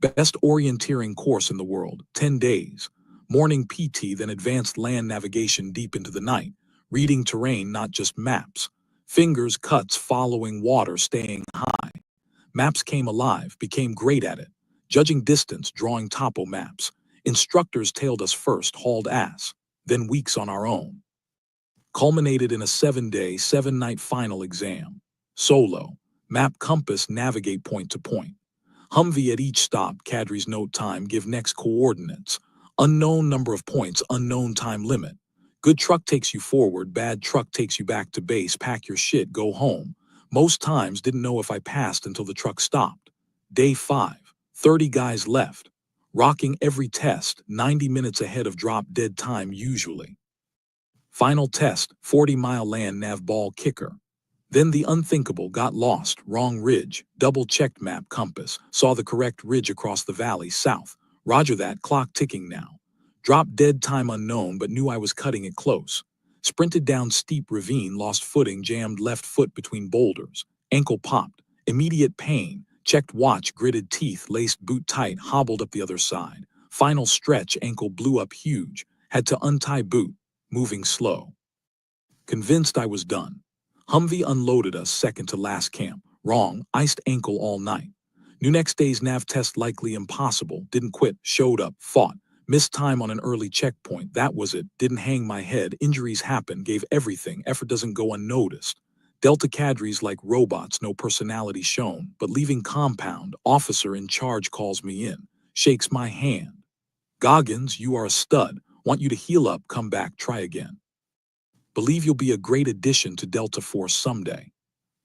Best orienteering course in the world, 10 days. Morning PT, then advanced land navigation deep into the night. Reading terrain, not just maps. Fingers, cuts, following water, staying high. Maps came alive, became great at it. Judging distance, drawing topo maps. Instructors tailed us first, hauled ass. Then weeks on our own. Culminated in a 7-day, 7-night final exam. Solo. Map, compass, navigate point to point. Humvee at each stop, cadre's note time, give next coordinates. Unknown number of points, unknown time limit. Good truck takes you forward, bad truck takes you back to base, pack your shit, go home. Most times didn't know if I passed until the truck stopped. Day 5, 30 guys left. Rocking every test, 90 minutes ahead of drop dead time usually. Final test, 40-mile land nav ball kicker. Then the unthinkable, got lost, wrong ridge, double-checked map compass, saw the correct ridge across the valley, south. Roger that, clock ticking now. Dropped dead time unknown, but knew I was cutting it close. Sprinted down steep ravine, lost footing, jammed left foot between boulders. Ankle popped, immediate pain, checked watch, gritted teeth, laced boot tight, hobbled up the other side. Final stretch, ankle blew up huge, had to untie boot, moving slow. Convinced I was done. Humvee unloaded us second to last camp. Wrong, iced ankle all night. Knew next day's nav test likely impossible. Didn't quit, showed up, fought. Missed time on an early checkpoint, that was it. Didn't hang my head, injuries happen, gave everything, effort doesn't go unnoticed. Delta cadres like robots, no personality shown, but leaving compound, officer in charge calls me in, shakes my hand. Goggins, you are a stud. Want you to heal up, come back, try again. Believe you'll be a great addition to Delta Force someday.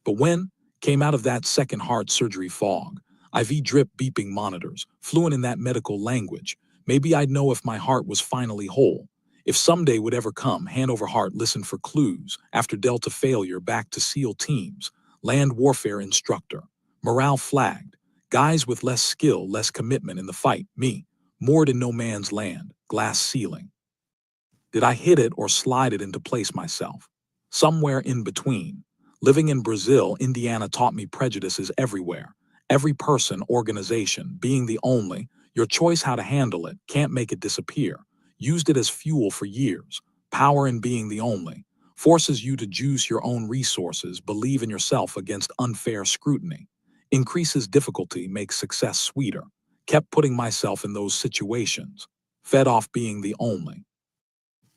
But when? Came out of that second heart surgery fog. IV drip beeping monitors, fluent in that medical language. Maybe I'd know if my heart was finally whole. If someday would ever come, hand over heart, listen for clues. After Delta failure, back to SEAL teams. Land warfare instructor. Morale flagged. Guys with less skill, less commitment in the fight. Me. Moored in no man's land. Glass ceiling. Did I hit it or slide it into place myself? Somewhere in between. Living in Brazil, Indiana taught me prejudice is everywhere. Every person, organization, being the only, your choice how to handle it, can't make it disappear. Used it as fuel for years. Power in being the only. Forces you to juice your own resources, believe in yourself against unfair scrutiny. Increases difficulty, makes success sweeter. Kept putting myself in those situations. Fed off being the only.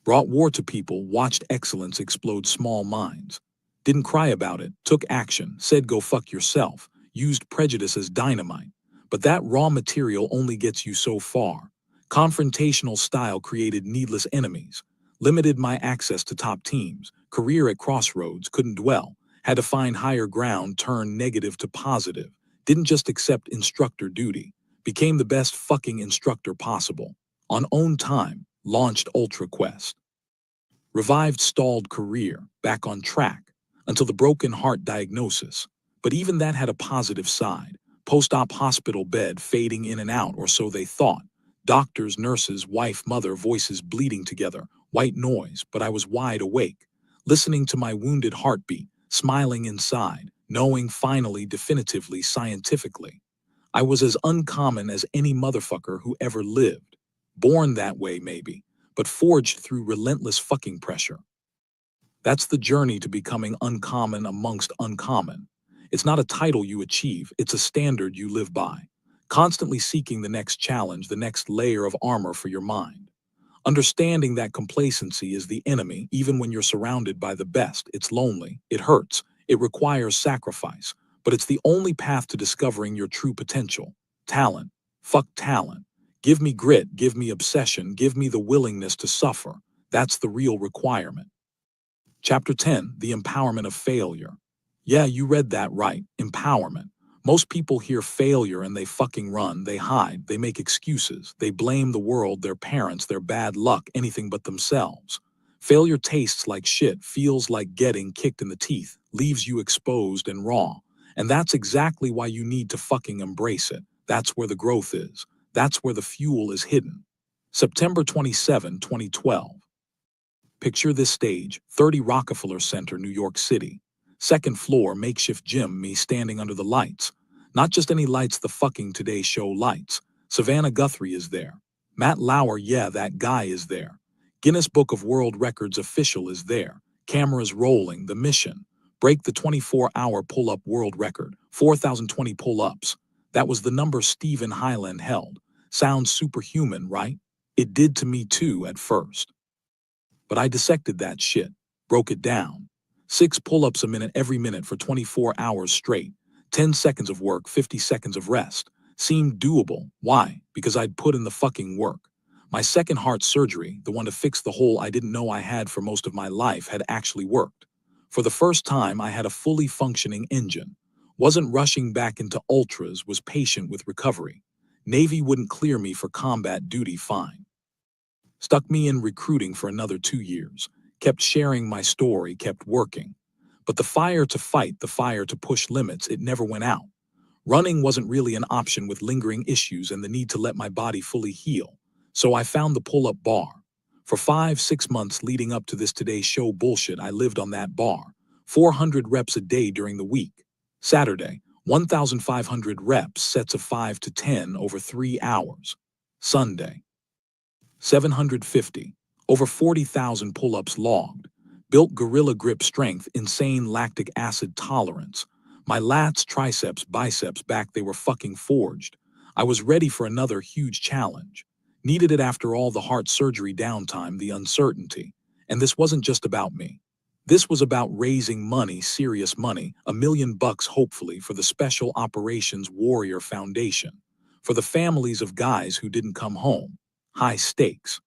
Brought war to people, watched excellence explode small minds. Didn't cry about it, took action, said go fuck yourself, used prejudice as dynamite. But that raw material only gets you so far. Confrontational style created needless enemies. Limited my access to top teams. Career at crossroads, couldn't dwell. Had to find higher ground, turn negative to positive. Didn't just accept instructor duty. Became the best fucking instructor possible. On own time, launched Ultra Quest. Revived stalled career, back on track, until the broken heart diagnosis. But even that had a positive side. Post-op hospital bed fading in and out, or so they thought. Doctors, nurses, wife, mother, voices bleeding together. White noise, but I was wide awake. Listening to my wounded heartbeat, smiling inside, knowing finally, definitively, scientifically. I was as uncommon as any motherfucker who ever lived. Born that way, maybe, but forged through relentless fucking pressure. That's the journey to becoming uncommon amongst uncommon. It's not a title you achieve, it's a standard you live by. Constantly seeking the next challenge, the next layer of armor for your mind. Understanding that complacency is the enemy, even when you're surrounded by the best. It's lonely, it hurts, it requires sacrifice, but it's the only path to discovering your true potential. Talent. Fuck talent. Give me grit, give me obsession, give me the willingness to suffer. That's the real requirement. Chapter 10, The Empowerment of Failure. Yeah, you read that right, empowerment. Most people hear failure and they fucking run, they hide, they make excuses, they blame the world, their parents, their bad luck, anything but themselves. Failure tastes like shit, feels like getting kicked in the teeth, leaves you exposed and raw. And that's exactly why you need to fucking embrace it. That's where the growth is. That's where the fuel is hidden. September 27, 2012. Picture this stage, 30 Rockefeller Center, New York City. Second floor, makeshift gym, me standing under the lights. Not just any lights, the fucking Today Show lights. Savannah Guthrie is there. Matt Lauer, yeah, that guy is there. Guinness Book of World Records official is there. Cameras rolling, the mission. Break the 24-hour pull-up world record, 4,020 pull-ups. That was the number Stephen Highland held. Sounds superhuman, right? It did to me too at first. But I dissected that shit, broke it down. 6 pull-ups a minute every minute for 24 hours straight. 10 seconds of work, 50 seconds of rest. Seemed doable. Why? Because I'd put in the fucking work. My second heart surgery, the one to fix the hole I didn't know I had for most of my life, had actually worked. For the first time, I had a fully functioning engine. Wasn't rushing back into ultras, was patient with recovery. Navy wouldn't clear me for combat duty fine. Stuck me in recruiting for another 2 years. Kept sharing my story, kept working. But the fire to fight, the fire to push limits, it never went out. Running wasn't really an option with lingering issues and the need to let my body fully heal. So I found the pull-up bar. For 5-6 months leading up to this Today Show bullshit, I lived on that bar. 400 reps a day during the week. Saturday, 1,500 reps, sets of 5 to 10 over 3 hours. Sunday, 750, over 40,000 pull-ups logged. Built gorilla grip strength, insane lactic acid tolerance. My lats, triceps, biceps, back, they were fucking forged. I was ready for another huge challenge. Needed it after all the heart surgery downtime, the uncertainty. And this wasn't just about me. This was about raising money, serious money, $1 million hopefully, for the Special Operations Warrior Foundation. For the families of guys who didn't come home. High stakes.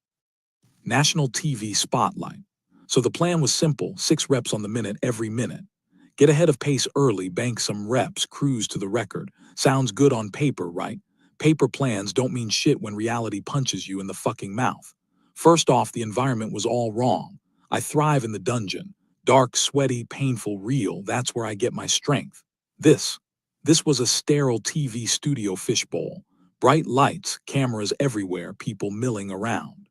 National TV spotlight. So the plan was simple, 6 reps on the minute every minute. Get ahead of pace early, bank some reps, cruise to the record. Sounds good on paper, right? Paper plans don't mean shit when reality punches you in the fucking mouth. First off, the environment was all wrong. I thrive in the dungeon. Dark, sweaty, painful, real, that's where I get my strength. This was a sterile TV studio fishbowl. Bright lights, cameras everywhere, people milling around.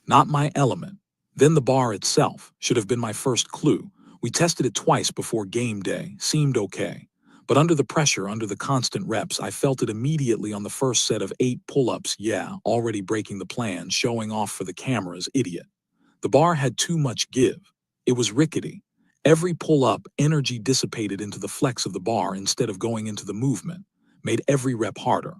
Not my element. Then the bar itself should have been my first clue. We tested it twice before game day, seemed okay. But under the pressure, under the constant reps, I felt it immediately on the first set of 8 pull-ups, yeah, already breaking the plan, showing off for the cameras, idiot. The bar had too much give. It was rickety. Every pull-up, energy dissipated into the flex of the bar instead of going into the movement, made every rep harder.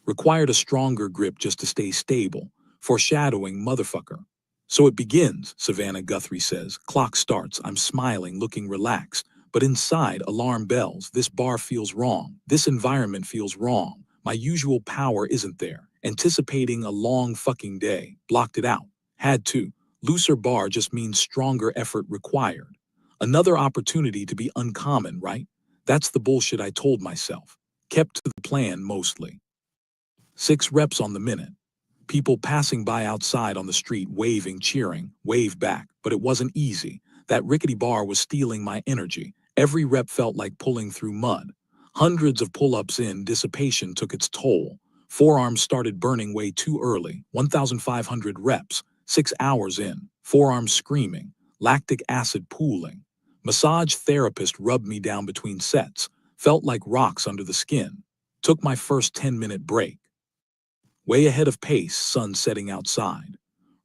Required a stronger grip just to stay stable. Foreshadowing, motherfucker. So it begins, Savannah Guthrie says. Clock starts. I'm smiling, looking relaxed. But inside, alarm bells. This bar feels wrong. This environment feels wrong. My usual power isn't there. Anticipating a long fucking day. Blocked it out. Had to. Looser bar just means stronger effort required. Another opportunity to be uncommon, right? That's the bullshit I told myself. Kept to the plan mostly. 6 reps on the minute. People passing by outside on the street, waving, cheering, wave back, but it wasn't easy. That rickety bar was stealing my energy. Every rep felt like pulling through mud. Hundreds of pull-ups in, dissipation took its toll. Forearms started burning way too early. 1,500 reps, 6 hours in, forearms screaming, lactic acid pooling. Massage therapist rubbed me down between sets, felt like rocks under the skin. Took my first 10-minute break. Way ahead of pace, sun setting outside.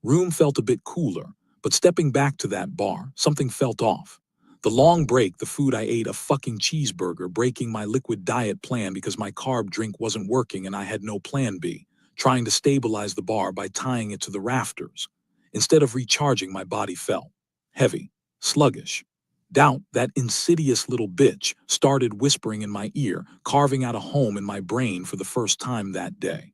Room felt a bit cooler, but stepping back to that bar, something felt off. The long break, the food I ate, a fucking cheeseburger, breaking my liquid diet plan because my carb drink wasn't working and I had no plan B, trying to stabilize the bar by tying it to the rafters. Instead of recharging, my body felt heavy, sluggish. Doubt, that insidious little bitch, started whispering in my ear, carving out a home in my brain for the first time that day.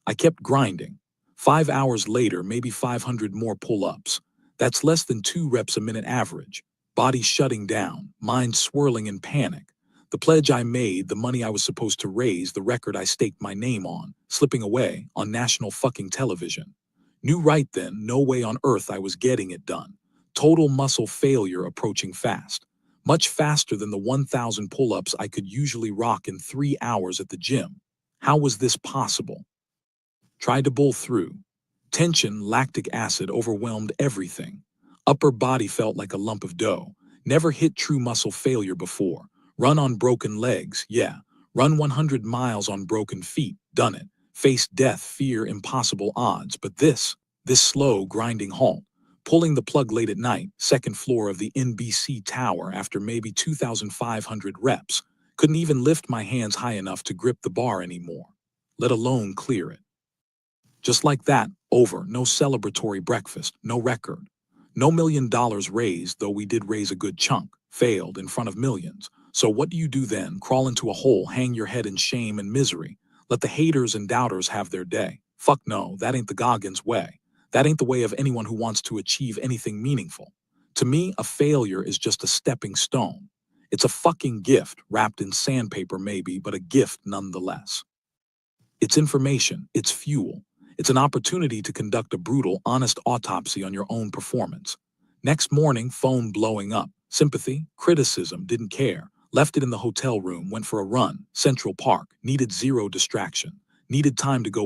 I kept grinding. 5 hours later, maybe 500 more pull-ups. That's less than 2 reps a minute average. Body shutting down, mind swirling in panic. The pledge I made, the money I was supposed to raise, the record I staked my name on, slipping away on national fucking television. Knew right then, no way on earth I was getting it done. Total muscle failure approaching fast. Much faster than the 1,000 pull-ups I could usually rock in 3 hours at the gym. How was this possible? Tried to bull through. Tension, lactic acid overwhelmed everything. Upper body felt like a lump of dough. Never hit true muscle failure before. Run on broken legs, yeah. Run 100 miles on broken feet, done it. Face death, fear, impossible odds. But this slow, grinding halt, pulling the plug late at night, second floor of the NBC tower after maybe 2,500 reps, couldn't even lift my hands high enough to grip the bar anymore, let alone clear it. Just like that, over, no celebratory breakfast, no record. No $1 million raised, though we did raise a good chunk, failed in front of millions. So what do you do then? Crawl into a hole, hang your head in shame and misery. Let the haters and doubters have their day. Fuck no, that ain't the Goggins way. That ain't the way of anyone who wants to achieve anything meaningful. To me, a failure is just a stepping stone. It's a fucking gift, wrapped in sandpaper maybe, but a gift nonetheless. It's information, it's fuel. It's an opportunity to conduct a brutal, honest autopsy on your own performance. Next morning, phone blowing up. Sympathy, criticism, didn't care. Left it in the hotel room, went for a run. Central Park, needed zero distraction. Needed time to go